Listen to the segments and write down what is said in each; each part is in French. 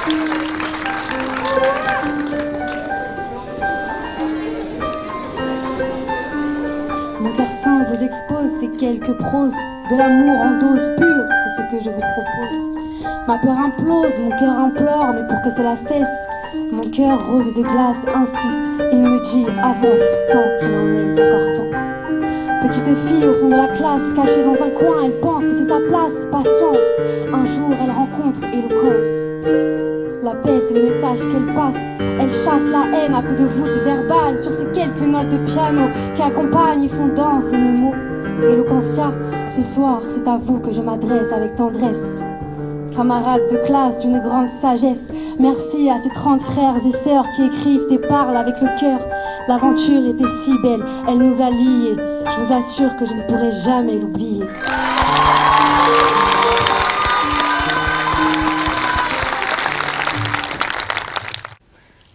Mon cœur saint vous expose ces quelques proses, de l'amour en dose pure, c'est ce que je vous propose. Ma peur implose, mon cœur implore, mais pour que cela cesse, mon cœur rose de glace insiste, il me dit avance tant qu'il en est encore temps. Petite fille au fond de la classe, cachée dans un coin, elle pense que c'est sa place, patience. Un jour elle rencontre éloquence. La paix c'est le message qu'elle passe, elle chasse la haine à coups de voûte verbale sur ces quelques notes de piano qui accompagnent et font danser mes mots. Eloquentia, ce soir c'est à vous que je m'adresse avec tendresse. Camarades de classe d'une grande sagesse, merci à ces 30 frères et sœurs qui écrivent et parlent avec le cœur. L'aventure était si belle, elle nous a liés. Je vous assure que je ne pourrai jamais l'oublier.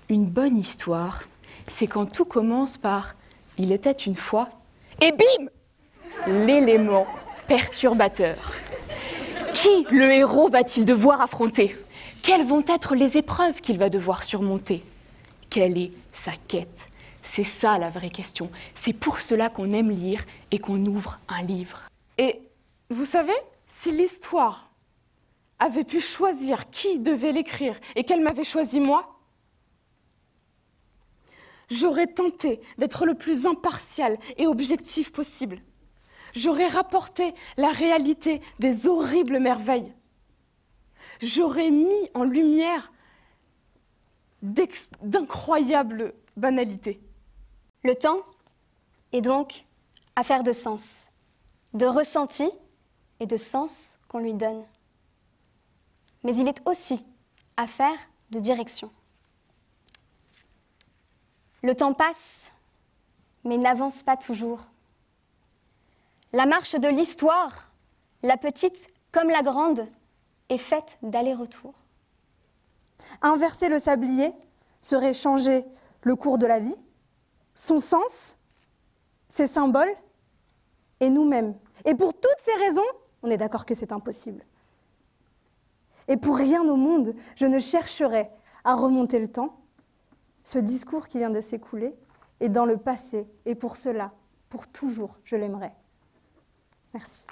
Une bonne histoire, c'est quand tout commence par « il était une fois » et bim! L'élément perturbateur. Qui le héros va-t-il devoir affronter? Quelles vont être les épreuves qu'il va devoir surmonter? Quelle est sa quête? C'est ça la vraie question. C'est pour cela qu'on aime lire et qu'on ouvre un livre. Et vous savez, si l'histoire avait pu choisir qui devait l'écrire et qu'elle m'avait choisi moi, j'aurais tenté d'être le plus impartial et objectif possible. J'aurais rapporté la réalité des horribles merveilles. J'aurais mis en lumière d'incroyables banalités. Le temps est donc affaire de sens, de ressenti et de sens qu'on lui donne. Mais il est aussi affaire de direction. Le temps passe, mais n'avance pas toujours. La marche de l'histoire, la petite comme la grande, est faite d'aller-retour. Inverser le sablier serait changer le cours de la vie, son sens, ses symboles et nous-mêmes. Et pour toutes ces raisons, on est d'accord que c'est impossible. Et pour rien au monde, je ne chercherai à remonter le temps. Ce discours qui vient de s'écouler est dans le passé, et pour cela, pour toujours, je l'aimerai. Merci.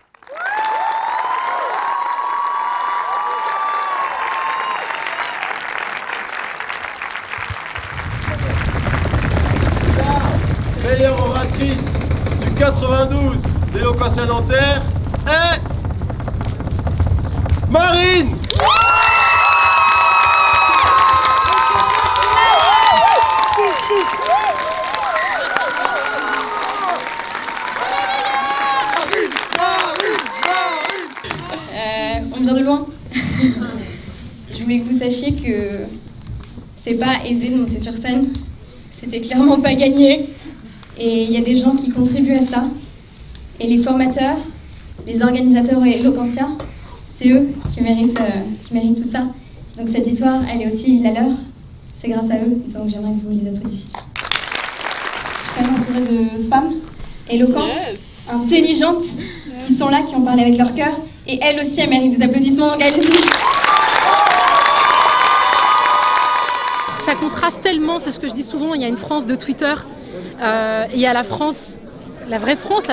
La meilleure oratrice du 92 d'Éloquentia Nanterre est Marine. On vient de loin. Je voulais que vous sachiez que c'est pas aisé de monter sur scène. C'était clairement pas gagné. Et il y a des gens qui contribuent à ça. Et les formateurs, les organisateurs et Éloquentia, c'est eux qui méritent tout ça. Donc cette victoire, elle est aussi la leur. C'est grâce à eux. Donc j'aimerais que vous les applaudissiez. Je suis quand même entourée de femmes éloquentes, intelligentes, qui sont là, qui ont parlé avec leur cœur. Et elles aussi, elles méritent des applaudissements. Donc allez-y. Ça contraste tellement, c'est ce que je dis souvent, il y a une France de Twitter, il y a la France, la vraie France,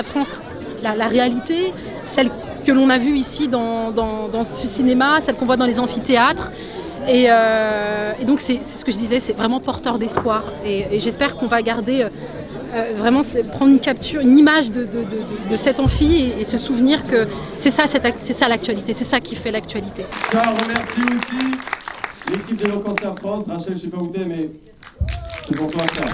la réalité, celle que l'on a vue ici dans ce cinéma, celle qu'on voit dans les amphithéâtres. Et donc c'est ce que je disais, c'est vraiment porteur d'espoir. Et j'espère qu'on va garder, vraiment prendre une capture, une image de cet amphi et se souvenir que c'est ça l'actualité, c'est ça qui fait l'actualité. Je remercie aussi l'équipe d'Éloquentia France. Rachel, je sais pas où t'es, mais c'est pour toi ça.